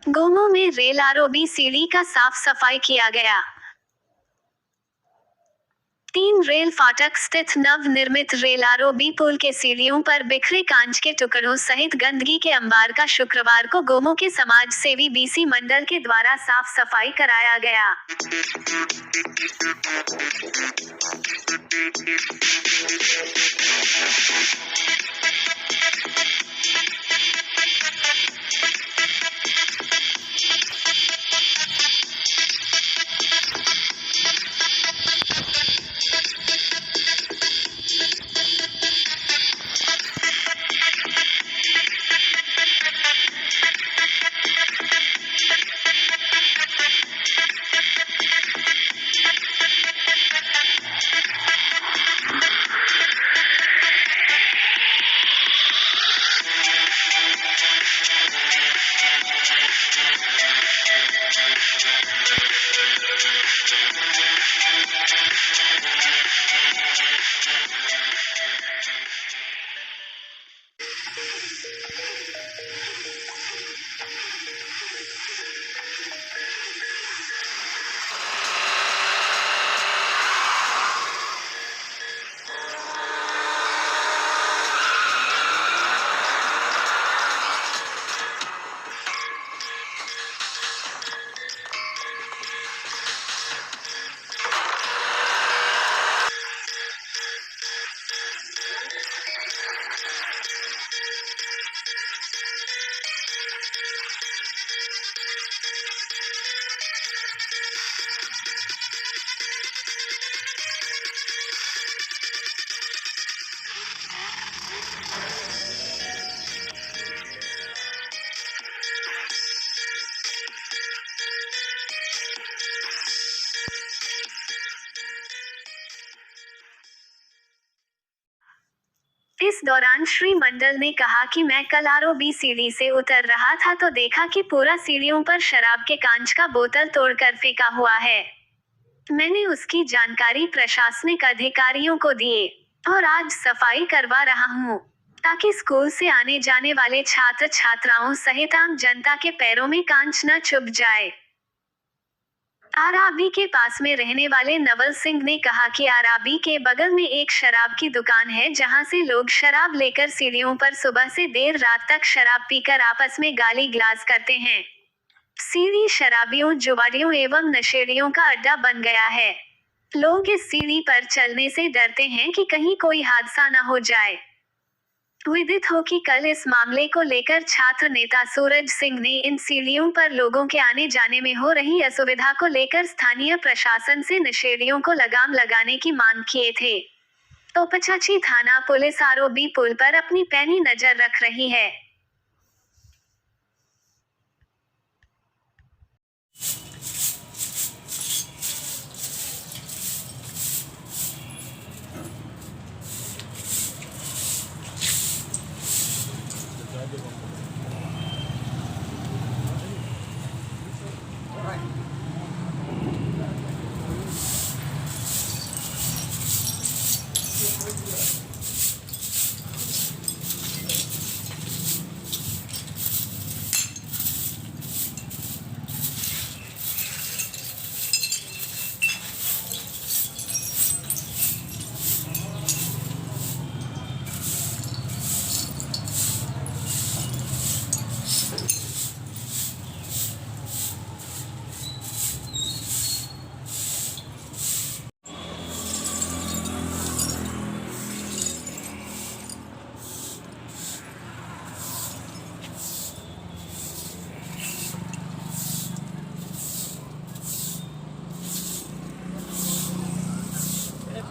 गोमो में rail ROB सीढ़ी का साफ सफाई किया गया। 3 रेल फाटक स्थित नव निर्मित रेल आरओबी पुल के सीढ़ियों पर बिखरे कांच के टुकड़ों सहित गंदगी के अंबार का शुक्रवार को गोमो के समाज सेवी बीसी मंडल के द्वारा साफ सफाई कराया गया। इस दौरान श्री मंडल ने कहा कि मैं कल आरओबी सीढ़ी से उतर रहा था तो देखा कि पूरा सीढ़ियों पर शराब के कांच का बोतल तोड़कर फेंका हुआ है। मैंने उसकी जानकारी प्रशासनिक अधिकारियों को दिए और आज सफाई करवा रहा हूँ ताकि स्कूल से आने जाने वाले छात्र छात्राओं सहित आम जनता के पैरों में कांच न चुभ जाए। आरआरबी के पास में रहने वाले नवल सिंह ने कहा कि आरआरबी के बगल में एक शराब की दुकान है जहां से लोग शराब लेकर सीढ़ियों पर सुबह से देर रात तक शराब पीकर आपस में गाली गलौज करते हैं। सीढ़ी शराबियों, जुआरियों एवं नशेड़ियों का अड्डा बन गया है। लोग इस सीढ़ी पर चलने से डरते हैं कि कहीं कोई हादसा न हो जाए। विदित हो कि कल इस मामले को लेकर छात्र नेता सूरज सिंह ने इन सीढ़ियों पर लोगों के आने जाने में हो रही असुविधा को लेकर स्थानीय प्रशासन से नशेड़ियों को लगाम लगाने की मांग किए थे। तो पचाची थाना पुलिस आरओबी पुल पर अपनी पैनी नजर रख रही है।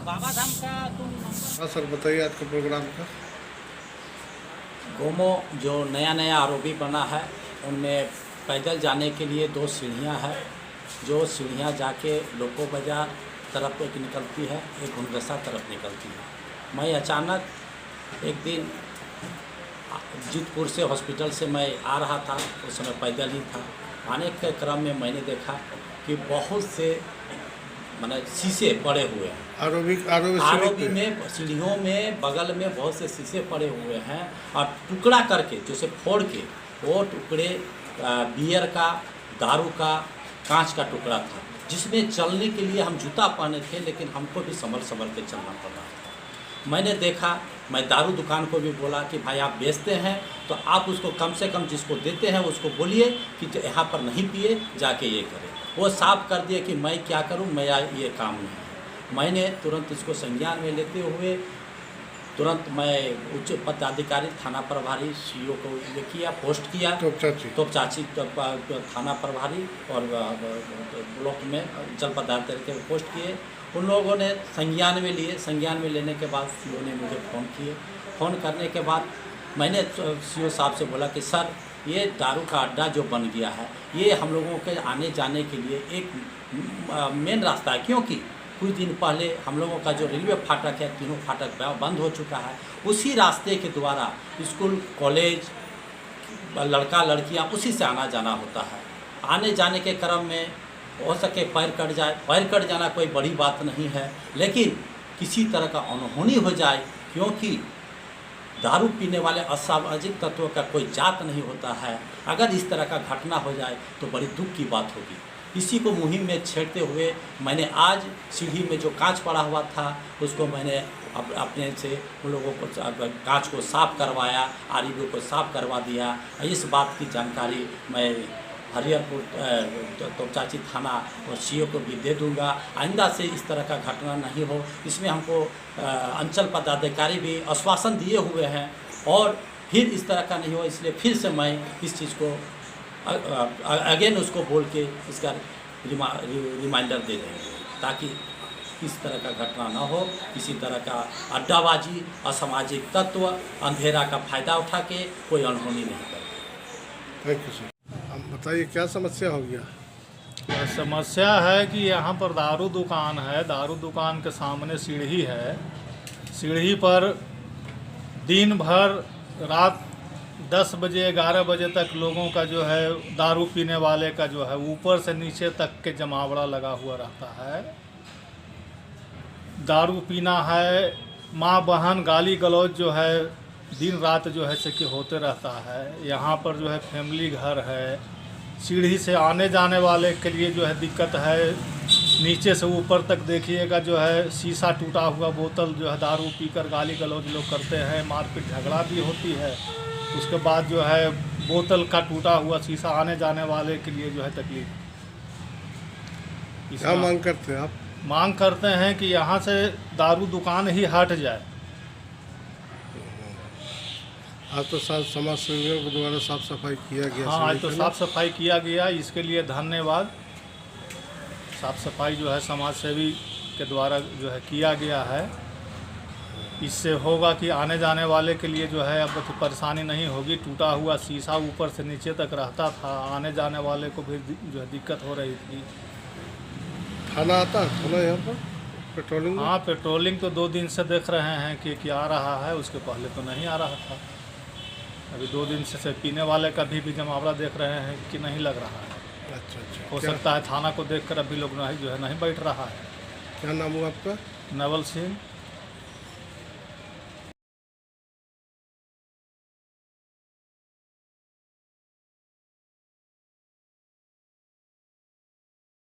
बाबा धाम का तुम हाँ सर, बताइए आपका प्रोग्राम का। गोमो जो नया आरओबी बना है उनमें पैदल जाने के लिए 2 सीढ़ियाँ हैं। जो सीढ़ियाँ जाके लोको बाज़ार तरफ एक निकलती है, एक घुंगसा तरफ निकलती है। मैं अचानक एक दिन जीतपुर से हॉस्पिटल से मैं आ रहा था, उस समय पैदल ही था। आने के क्रम में मैंने देखा कि बहुत से शीशे पड़े हुए हैं। आरओबी में सीढ़ियों में बगल में बहुत से शीशे पड़े हुए हैं और टुकड़ा करके जैसे फोड़ के वो टुकड़े बियर का, दारू का, कांच का टुकड़ा था, जिसमें चलने के लिए हम जूता पहने थे, लेकिन हमको भी संभल के चलना पड़ रहा था। मैंने देखा, मैं दारू दुकान को भी बोला कि भाई आप बेचते हैं तो आप उसको कम से कम जिसको देते हैं उसको बोलिए कि यहाँ पर नहीं पिए, जाके ये करें। वो साफ कर दिए कि मैं क्या करूँ, मेरा ये काम नहीं है। मैंने तुरंत इसको संज्ञान में लेते हुए तुरंत मैं उच्च पदाधिकारी, थाना प्रभारी, सीओ को ये किया, पोस्ट किया, तोपचाची थाना प्रभारी और ब्लॉक में जल पदाधिकारी के पोस्ट किए। उन लोगों ने संज्ञान में लिए। संज्ञान में लेने के बाद सीओ ने मुझे फ़ोन किए। फ़ोन करने के बाद मैंने सीओ साहब से बोला कि सर, ये दारू का अड्डा जो बन गया है, ये हम लोगों के आने जाने के लिए एक मेन रास्ता है, क्योंकि कुछ दिन पहले हम लोगों का जो रेलवे फाटक है, तीनों फाटक बंद हो चुका है। उसी रास्ते के द्वारा स्कूल, कॉलेज, लड़का लड़कियां उसी से आना जाना होता है। आने जाने के क्रम में हो सके पैर कट जाए, पैर कट जाना कोई बड़ी बात नहीं है, लेकिन किसी तरह का अनहोनी हो जाए, क्योंकि दारू पीने वाले असामाजिक तत्वों का कोई जात नहीं होता है। अगर इस तरह का घटना हो जाए तो बड़ी दुख की बात होगी। इसी को मुहिम में छेड़ते हुए मैंने आज सीढ़ी में जो कांच पड़ा हुआ था उसको मैंने अपने से उन लोगों को कांच को साफ़ करवाया, आरईबी को साफ़ करवा दिया। इस बात की जानकारी मैं हरिहरपुर तोपचाची थाना और सीओ को भी दे दूंगा। आइंदा से इस तरह का घटना नहीं हो, इसमें हमको अंचल पदाधिकारी भी आश्वासन दिए हुए हैं, और फिर इस तरह का नहीं हो, इसलिए फिर से मैं इस चीज़ को अगेन उसको बोल के इसका रिमाइंडर दे देंगे, ताकि इस तरह का घटना ना हो। किसी तरह का अड्डाबाजी, असामाजिक तत्व अंधेरा का फ़ायदा उठा के कोई अनहोनी नहीं करे। Thank you sir. अब बताइए क्या समस्या हो गया? समस्या है कि यहाँ पर दारू दुकान है, दारू दुकान के सामने सीढ़ी है। सीढ़ी पर दिन भर रात 10 बजे 11 बजे तक लोगों का जो है, दारू पीने वाले का जो है, ऊपर से नीचे तक के जमावड़ा लगा हुआ रहता है। दारू पीना है, माँ बहन गाली गलौज जो है दिन रात जो है से कि होते रहता है। यहाँ पर जो है फैमिली घर है, सीढ़ी से आने जाने वाले के लिए जो है दिक्कत है। नीचे से ऊपर तक देखिएगा जो है शीशा टूटा हुआ, बोतल जो है दारू पीकर गाली गलौज लोग करते हैं, मारपीट झगड़ा भी होती है। उसके बाद जो है बोतल का टूटा हुआ शीशा, आने जाने वाले के लिए जो है तकलीफ। क्या मांग करते हैं आप? मांग करते हैं कि यहाँ से दारू दुकान ही हट जाए। आज तो समाज सेवियों के द्वारा साफ सफाई किया गया। हाँ, आज तो साफ सफाई किया गया, इसके लिए धन्यवाद। साफ सफाई जो है समाज सेवी के द्वारा जो है किया गया है। इससे होगा कि आने जाने वाले के लिए जो है अब तो परेशानी नहीं होगी। टूटा हुआ शीशा ऊपर से नीचे तक रहता था, आने जाने वाले को भी जो है दिक्कत हो रही थी। थाना आता है? थाना यहाँ पर पेट्रोलिंग? हाँ, पेट्रोलिंग तो 2 दिन से देख रहे हैं कि आ रहा है, उसके पहले तो नहीं आ रहा था। अभी 2 दिन से पीने वाले का भी जमावड़ा देख रहे हैं कि नहीं लग रहा है। अच्छा। हो सकता है थाना को देखकर अभी लोग नहीं जो है नहीं बैठ रहा है। क्या नाम हुआ आपका? नवल सिंह।